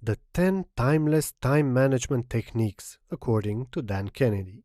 the 10 timeless time management techniques, according to Dan Kennedy.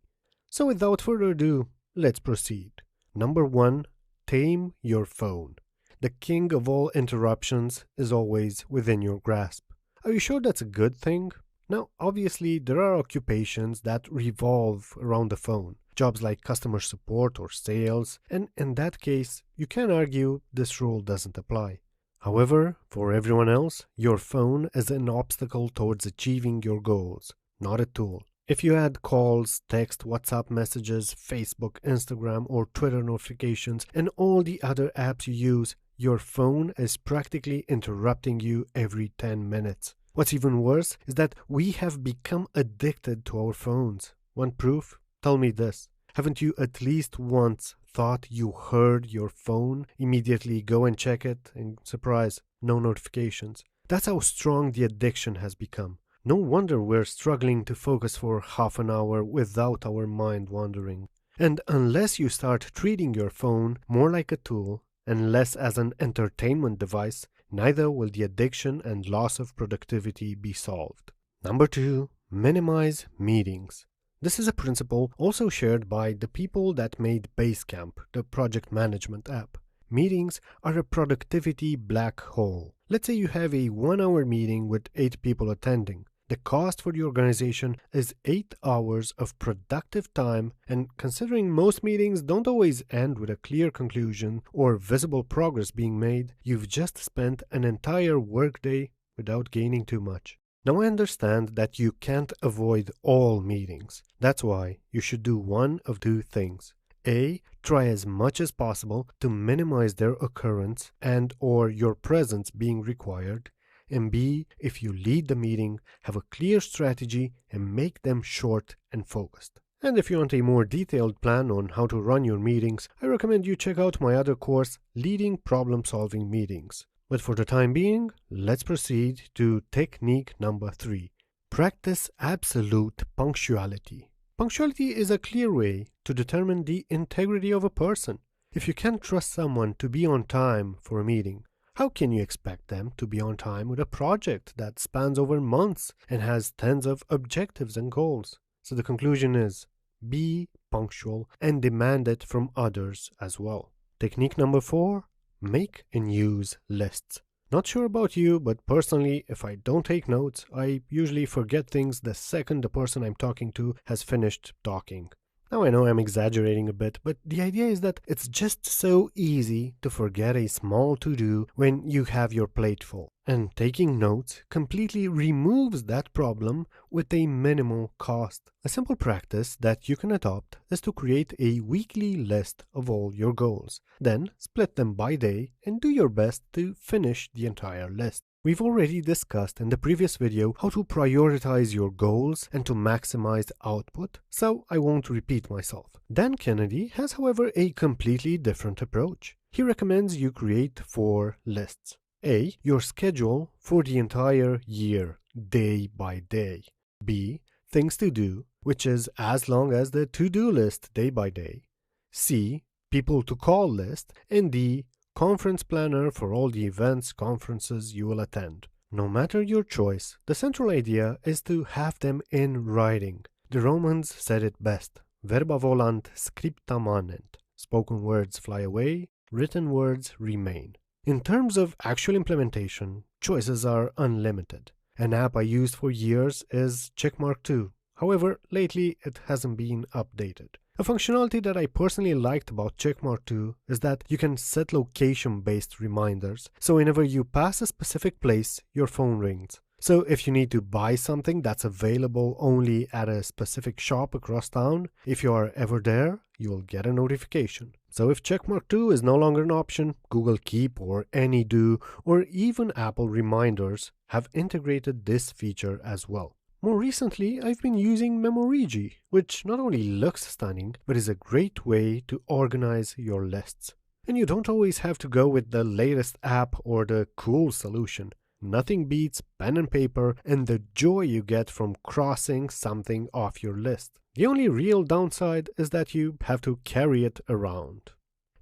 So without further ado, let's proceed. Number 1. Tame your phone. The king of all interruptions is always within your grasp. Are you sure that's a good thing? Now, obviously, there are occupations that revolve around the phone, jobs like customer support or sales, and in that case, you can argue this rule doesn't apply. However, for everyone else, your phone is an obstacle towards achieving your goals, not a tool. If you add calls, text, WhatsApp messages, Facebook, Instagram, or Twitter notifications, and all the other apps you use, your phone is practically interrupting you every 10 minutes. What's even worse is that we have become addicted to our phones. Want proof? Tell me this. Haven't you at least once thought you heard your phone, immediately go and check it, and surprise, no notifications? That's how strong the addiction has become. No wonder we're struggling to focus for half an hour without our mind wandering. And unless you start treating your phone more like a tool and less as an entertainment device, neither will the addiction and loss of productivity be solved. Number 2, minimize meetings. This is a principle also shared by the people that made Basecamp, the project management app. Meetings are a productivity black hole. Let's say you have a 1-hour meeting with 8 people attending. The cost for the organization is 8 hours of productive time, and considering most meetings don't always end with a clear conclusion or visible progress being made, you've just spent an entire workday without gaining too much. Now I understand that you can't avoid all meetings. That's why you should do one of 2 things. A. Try as much as possible to minimize their occurrence and or your presence being required. And B. If you lead the meeting, have a clear strategy and make them short and focused. And if you want a more detailed plan on how to run your meetings, I recommend you check out my other course, Leading Problem-Solving Meetings. But for the time being, let's proceed to technique number 3. Practice absolute punctuality. Punctuality is a clear way to determine the integrity of a person. If you can't trust someone to be on time for a meeting, how can you expect them to be on time with a project that spans over months and has tens of objectives and goals? So the conclusion is, be punctual and demand it from others as well. Technique number 4, make and use lists. Not sure about you, but personally, if I don't take notes, I usually forget things the second the person I'm talking to has finished talking. Now I know I'm exaggerating a bit, but the idea is that it's just so easy to forget a small to-do when you have your plate full. And taking notes completely removes that problem with a minimal cost. A simple practice that you can adopt is to create a weekly list of all your goals. Then split them by day and do your best to finish the entire list. We've already discussed in the previous video how to prioritize your goals and to maximize output, so I won't repeat myself. Dan Kennedy has, however, a completely different approach. He recommends you create 4 lists. A. Your schedule for the entire year, day by day. B. Things to do, which is as long as the to-do list day by day. C. People to call list. And D. Conference planner for all the events, conferences you will attend. No matter your choice, the central idea is to have them in writing. The Romans said it best. Verba volant, scripta manent. Spoken words fly away, written words remain. In terms of actual implementation, choices are unlimited. An app I used for years is Checkmark2. However, lately it hasn't been updated. A functionality that I personally liked about Checkmark2 is that you can set location-based reminders, so whenever you pass a specific place, your phone rings. So if you need to buy something that's available only at a specific shop across town, if you are ever there, you'll get a notification. So if Checkmark2 is no longer an option, Google Keep or AnyDo or even Apple Reminders have integrated this feature as well. More recently, I've been using Memorigi, which not only looks stunning, but is a great way to organize your lists. And you don't always have to go with the latest app or the cool solution. Nothing beats pen and paper and the joy you get from crossing something off your list. The only real downside is that you have to carry it around.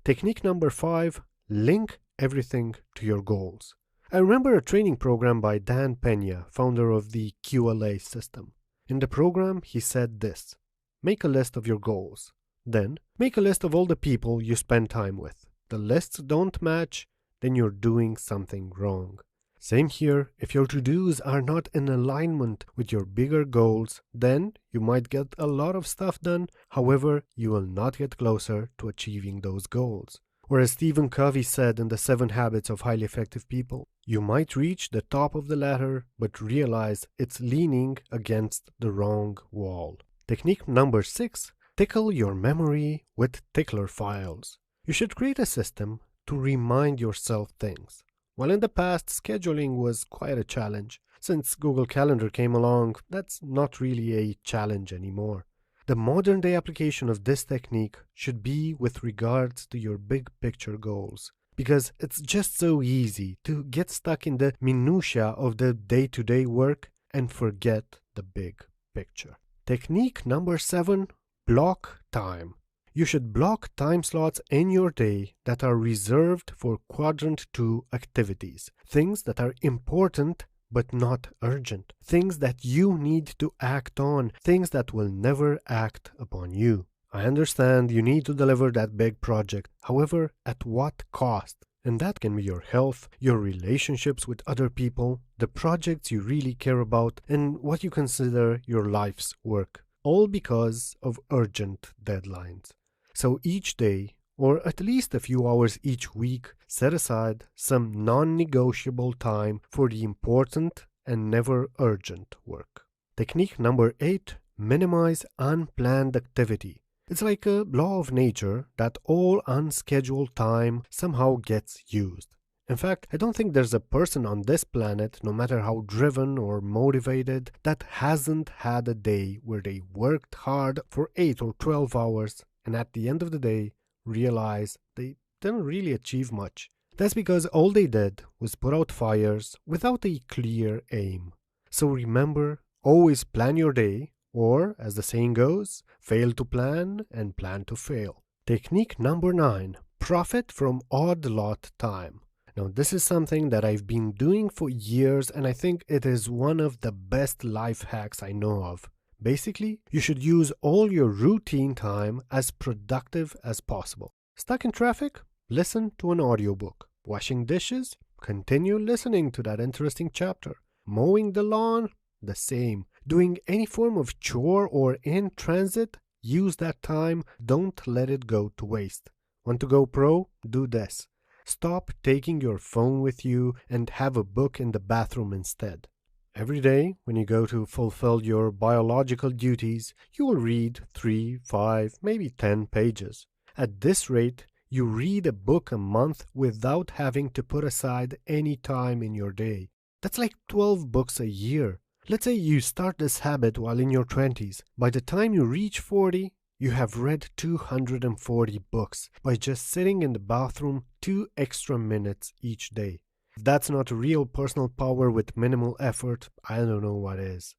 Technique number 5, link everything to your goals. I remember a training program by Dan Pena, founder of the QLA system. In the program, he said this: make a list of your goals. Then, make a list of all the people you spend time with. The lists don't match, then you're doing something wrong. Same here, if your to-dos are not in alignment with your bigger goals, then you might get a lot of stuff done, however, you will not get closer to achieving those goals. Or as Stephen Covey said in the 7 Habits of Highly Effective People, you might reach the top of the ladder, but realize it's leaning against the wrong wall. Technique number 6, tickle your memory with tickler files. You should create a system to remind yourself things. While in the past, scheduling was quite a challenge. Since Google Calendar came along, that's not really a challenge anymore. The modern day application of this technique should be with regards to your big picture goals, because it's just so easy to get stuck in the minutiae of the day-to-day work and forget the big picture. Technique number 7, block time. You should block time slots in your day that are reserved for quadrant 2 activities, things that are important but not urgent, things that you need to act on, things that will never act upon you. I understand you need to deliver that big project, however, at what cost? And that can be your health, your relationships with other people, the projects you really care about, and what you consider your life's work, all because of urgent deadlines. So each day, or at least a few hours each week, set aside some non-negotiable time for the important and never urgent work. Technique number 8, minimize unplanned activity. It's like a law of nature that all unscheduled time somehow gets used. In fact, I don't think there's a person on this planet, no matter how driven or motivated, that hasn't had a day where they worked hard for 8 or 12 hours and at the end of the day realize they didn't really achieve much. That's because all they did was put out fires without a clear aim. So remember, always plan your day, or as the saying goes, fail to plan and plan to fail. Technique number 9, profit from odd lot time. Now this is something that I've been doing for years and I think it is one of the best life hacks I know of. Basically, you should use all your routine time as productive as possible. Stuck in traffic? Listen to an audiobook. Washing dishes? Continue listening to that interesting chapter. Mowing the lawn? The same. Doing any form of chore or in transit? Use that time. Don't let it go to waste. Want to go pro? Do this. Stop taking your phone with you and have a book in the bathroom instead. Every day, when you go to fulfill your biological duties, you will read 3, 5, maybe 10 pages. At this rate, you read a book a month without having to put aside any time in your day. That's like 12 books a year. Let's say you start this habit while in your 20s. By the time you reach 40, you have read 240 books by just sitting in the bathroom 2 extra minutes each day. If that's not real personal power with minimal effort, I don't know what is.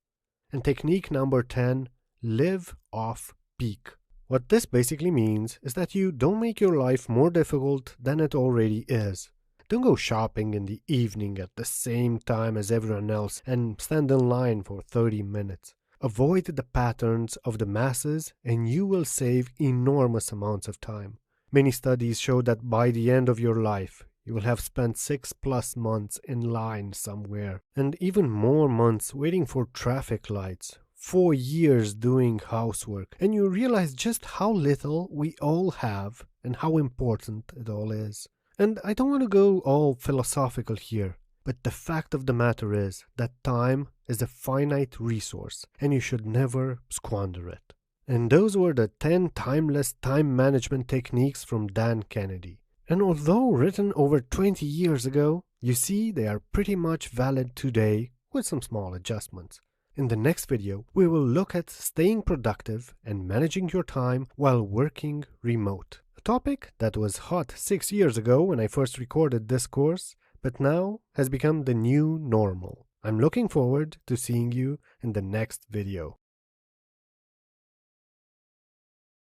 And technique number 10, live off peak. What this basically means is that you don't make your life more difficult than it already is. Don't go shopping in the evening at the same time as everyone else and stand in line for 30 minutes. Avoid the patterns of the masses and you will save enormous amounts of time. Many studies show that by the end of your life, you will have spent 6+ months in line somewhere, and even more months waiting for traffic lights, 4 years doing housework, and you realize just how little we all have and how important it all is. And I don't want to go all philosophical here, but the fact of the matter is that time is a finite resource, and you should never squander it. And those were the 10 timeless time management techniques from Dan Kennedy. And although written over 20 years ago, you see they are pretty much valid today with some small adjustments. In the next video, we will look at staying productive and managing your time while working remote. A topic that was hot 6 years ago when I first recorded this course, but now has become the new normal. I'm looking forward to seeing you in the next video.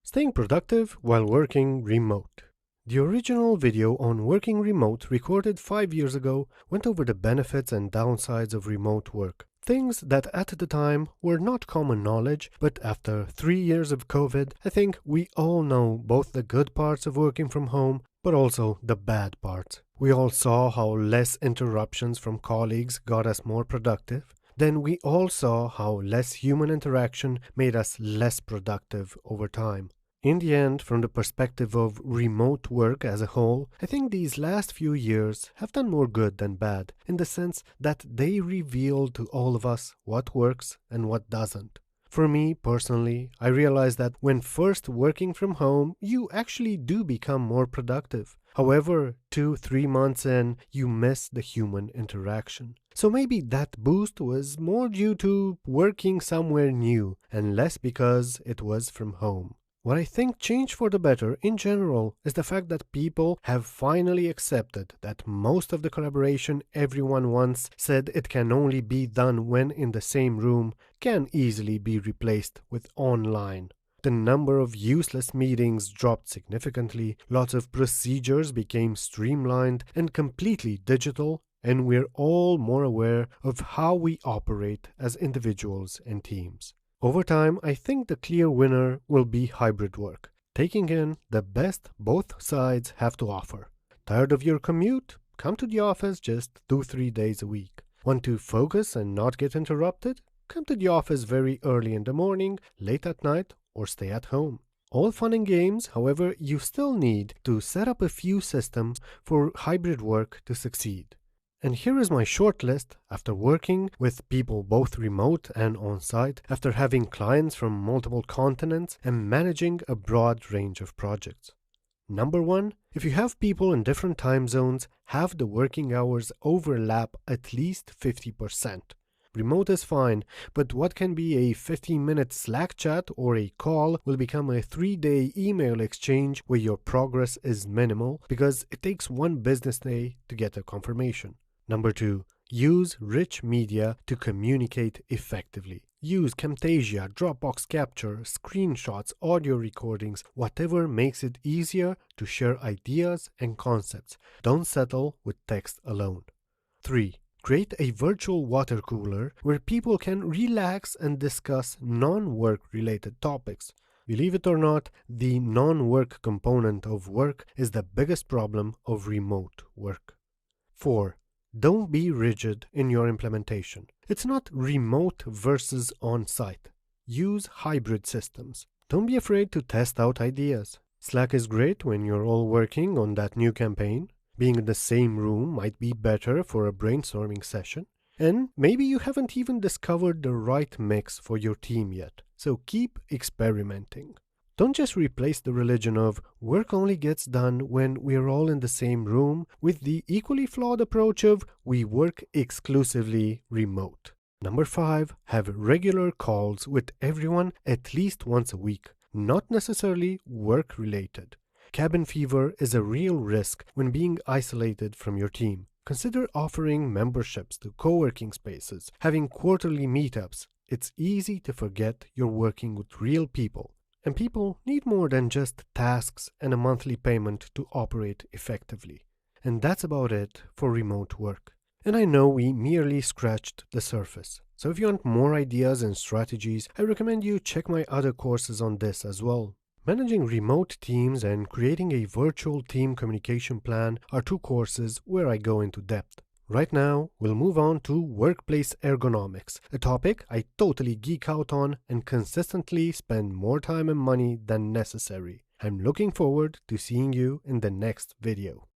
Staying productive while working remote. The original video on working remote recorded 5 years ago went over the benefits and downsides of remote work. Things that at the time were not common knowledge, but after 3 years of COVID, I think we all know both the good parts of working from home, but also the bad parts. We all saw how less interruptions from colleagues got us more productive. Then we all saw how less human interaction made us less productive over time. In the end, from the perspective of remote work as a whole, I think these last few years have done more good than bad, in the sense that they reveal to all of us what works and what doesn't. For me, personally, I realized that when first working from home, you actually do become more productive. However, 2-3 months in, you miss the human interaction. So maybe that boost was more due to working somewhere new and less because it was from home. What I think changed for the better in general is the fact that people have finally accepted that most of the collaboration everyone once said it can only be done when in the same room can easily be replaced with online. The number of useless meetings dropped significantly, lots of procedures became streamlined and completely digital, and we're all more aware of how we operate as individuals and teams. Over time, I think the clear winner will be hybrid work, taking in the best both sides have to offer. Tired of your commute? Come to the office just 2-3 days a week. Want to focus and not get interrupted? Come to the office very early in the morning, late at night, or stay at home. All fun and games, however, you still need to set up a few systems for hybrid work to succeed. And here is my short list after working with people both remote and on-site, after having clients from multiple continents and managing a broad range of projects. Number 1, if you have people in different time zones, have the working hours overlap at least 50%. Remote is fine, but what can be a 15-minute Slack chat or a call will become a 3-day email exchange where your progress is minimal because it takes one business day to get a confirmation. Number 2, use rich media to communicate effectively. Use Camtasia, Dropbox Capture, screenshots, audio recordings, whatever makes it easier to share ideas and concepts. Don't settle with text alone. 3. Create a virtual water cooler where people can relax and discuss non-work related topics. Believe it or not, the non-work component of work is the biggest problem of remote work. 4. Don't be rigid in your implementation. It's not remote versus on-site. Use hybrid systems. Don't be afraid to test out ideas. Slack is great when you're all working on that new campaign. Being in the same room might be better for a brainstorming session. And maybe you haven't even discovered the right mix for your team yet. So keep experimenting. Don't just replace the religion of work only gets done when we're all in the same room with the equally flawed approach of we work exclusively remote. Number 5, have regular calls with everyone at least once a week, not necessarily work-related. Cabin fever is a real risk when being isolated from your team. Consider offering memberships to co-working spaces, having quarterly meetups. It's easy to forget you're working with real people. And people need more than just tasks and a monthly payment to operate effectively. And that's about it for remote work. And I know we merely scratched the surface. So if you want more ideas and strategies, I recommend you check my other courses on this as well. Managing remote teams and creating a virtual team communication plan are 2 courses where I go into depth. Right now, we'll move on to workplace ergonomics, a topic I totally geek out on and consistently spend more time and money than necessary. I'm looking forward to seeing you in the next video.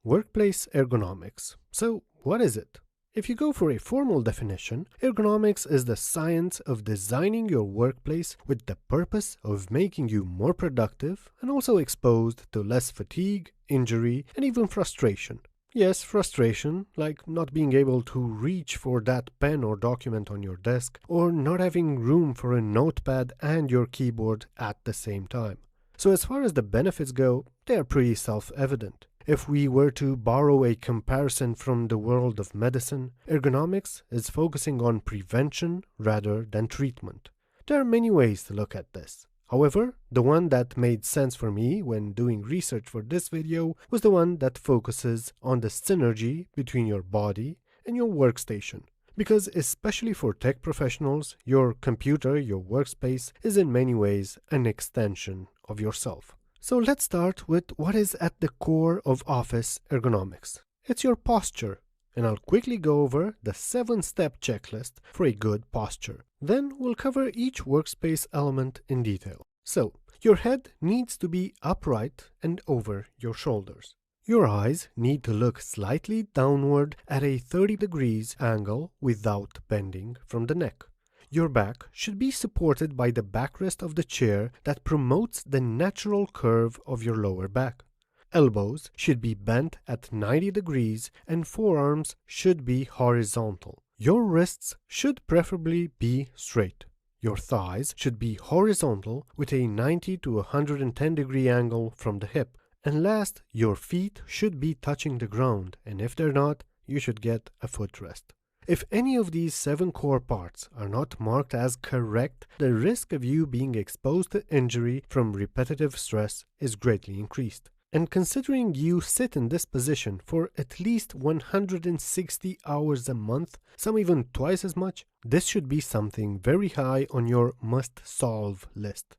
Workplace ergonomics. So, what is it? If you go for a formal definition, ergonomics is the science of designing your workplace with the purpose of making you more productive and also exposed to less fatigue, injury, and even frustration. Yes, frustration, like not being able to reach for that pen or document on your desk, or not having room for a notepad and your keyboard at the same time. So as far as the benefits go, they are pretty self-evident. If we were to borrow a comparison from the world of medicine, ergonomics is focusing on prevention rather than treatment. There are many ways to look at this. However, the one that made sense for me when doing research for this video was the one that focuses on the synergy between your body and your workstation. Because especially for tech professionals, your computer, your workspace, is in many ways an extension of yourself. So let's start with what is at the core of office ergonomics. It's your posture, and I'll quickly go over the 7-step checklist for a good posture. Then we'll cover each workspace element in detail. So, your head needs to be upright and over your shoulders. Your eyes need to look slightly downward at a 30 degrees angle without bending from the neck. Your back should be supported by the backrest of the chair that promotes the natural curve of your lower back. Elbows should be bent at 90 degrees and forearms should be horizontal. Your wrists should preferably be straight. Your thighs should be horizontal with a 90 to 110 degree angle from the hip. And last, your feet should be touching the ground, and if they're not, you should get a footrest. If any of these 7 core parts are not marked as correct, the risk of you being exposed to injury from repetitive stress is greatly increased. And considering you sit in this position for at least 160 hours a month, some even twice as much, this should be something very high on your must-solve list.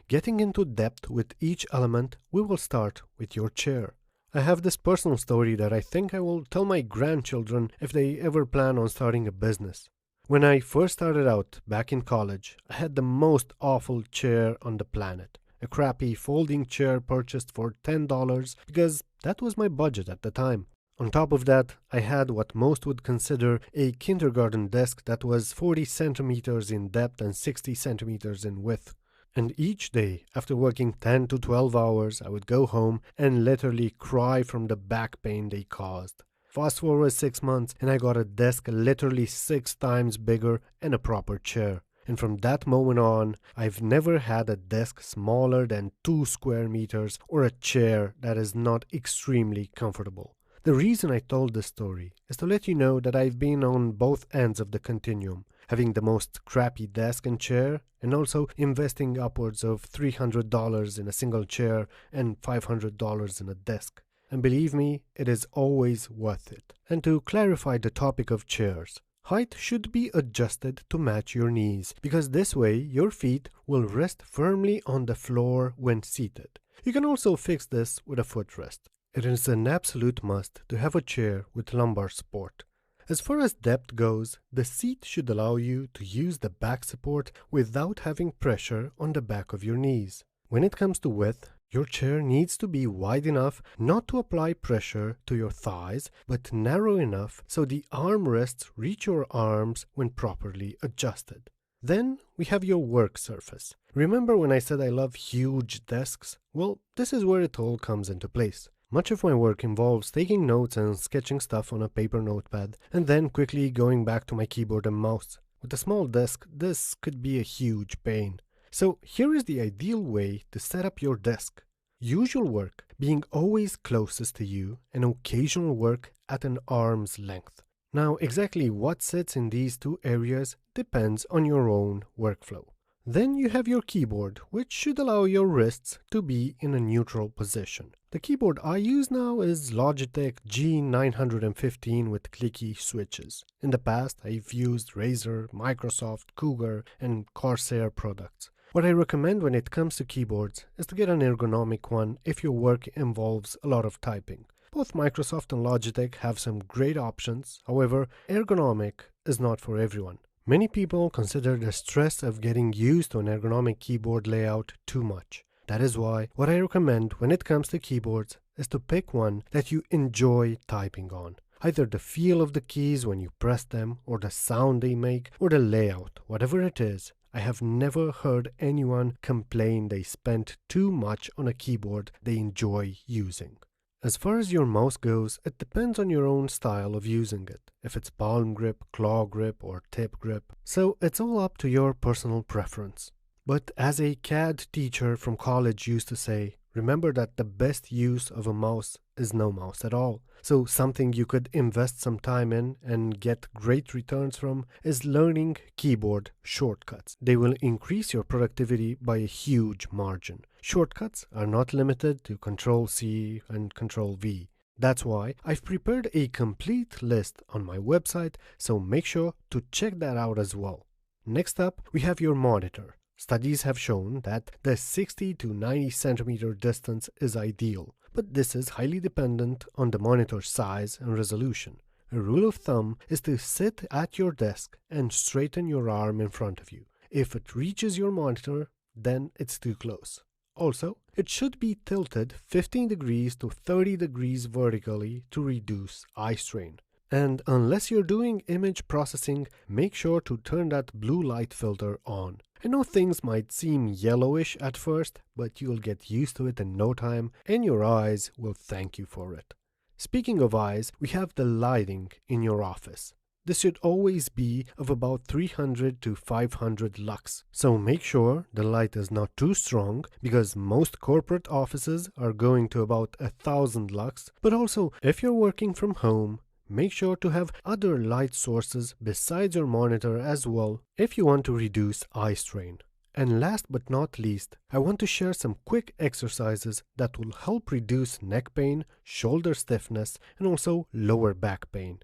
Getting into depth with each element, we will start with your chair. I have this personal story that I think I will tell my grandchildren if they ever plan on starting a business. When I first started out back in college, I had the most awful chair on the planet. A crappy folding chair purchased for $10 because that was my budget at the time. On top of that, I had what most would consider a kindergarten desk that was 40 centimeters in depth and 60 centimeters in width. And each day, after working 10 to 12 hours, I would go home and literally cry from the back pain they caused. Fast forward 6 months and I got a desk literally 6 times bigger and a proper chair. And from that moment on, I've never had a desk smaller than 2 square meters or a chair that is not extremely comfortable. The reason I told this story is to let you know that I've been on both ends of the continuum, having the most crappy desk and chair, and also investing upwards of $300 in a single chair and $500 in a desk. And believe me, it is always worth it. And to clarify the topic of chairs, height should be adjusted to match your knees, because this way your feet will rest firmly on the floor when seated. You can also fix this with a footrest. It is an absolute must to have a chair with lumbar support. As far as depth goes, the seat should allow you to use the back support without having pressure on the back of your knees. When it comes to width, your chair needs to be wide enough not to apply pressure to your thighs, but narrow enough so the armrests reach your arms when properly adjusted. Then we have your work surface. Remember when I said I love huge desks? Well, this is where it all comes into place. Much of my work involves taking notes and sketching stuff on a paper notepad, and then quickly going back to my keyboard and mouse. With a small desk, this could be a huge pain. So here is the ideal way to set up your desk. Usual work being always closest to you, and occasional work at an arm's length. Now, exactly what sits in these 2 areas depends on your own workflow. Then you have your keyboard, which should allow your wrists to be in a neutral position. The keyboard I use now is Logitech G915 with clicky switches. In the past, I've used Razer, Microsoft, Cougar, and Corsair products. What I recommend when it comes to keyboards is to get an ergonomic one if your work involves a lot of typing. Both Microsoft and Logitech have some great options, however, ergonomic is not for everyone. Many people consider the stress of getting used to an ergonomic keyboard layout too much. That is why what I recommend when it comes to keyboards is to pick one that you enjoy typing on. Either the feel of the keys when you press them, or the sound they make, or the layout, whatever it is. I have never heard anyone complain they spent too much on a keyboard they enjoy using. As far as your mouse goes, it depends on your own style of using it, if it's palm grip, claw grip, or tip grip. So it's all up to your personal preference. But as a CAD teacher from college used to say, remember that the best use of a mouse is no mouse at all. So something you could invest some time in and get great returns from is learning keyboard shortcuts. They will increase your productivity by a huge margin. Shortcuts are not limited to Control C and Control V. That's why I've prepared a complete list on my website, so make sure to check that out as well. Next up, we have your monitor. Studies have shown that the 60 to 90 centimeter distance is ideal, but this is highly dependent on the monitor size and resolution. A rule of thumb is to sit at your desk and straighten your arm in front of you. If it reaches your monitor, then it's too close. Also, it should be tilted 15 degrees to 30 degrees vertically to reduce eye strain. And unless you're doing image processing, make sure to turn that blue light filter on. I know things might seem yellowish at first, but you'll get used to it in no time and your eyes will thank you for it. Speaking of eyes, we have the lighting in your office. This should always be of about 300 to 500 lux, so make sure the light is not too strong because most corporate offices are going to about 1000 lux, but also if you're working from home, make sure to have other light sources besides your monitor as well if you want to reduce eye strain. And last but not least, I want to share some quick exercises that will help reduce neck pain, shoulder stiffness, and also lower back pain.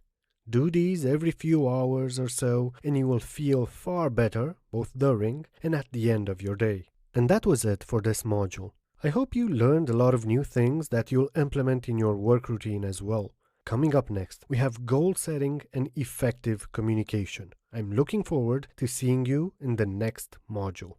Do these every few hours or so and you will feel far better both during and at the end of your day. And that was it for this module. I hope you learned a lot of new things that you'll implement in your work routine as well. Coming up next, we have goal setting and effective communication. I'm looking forward to seeing you in the next module.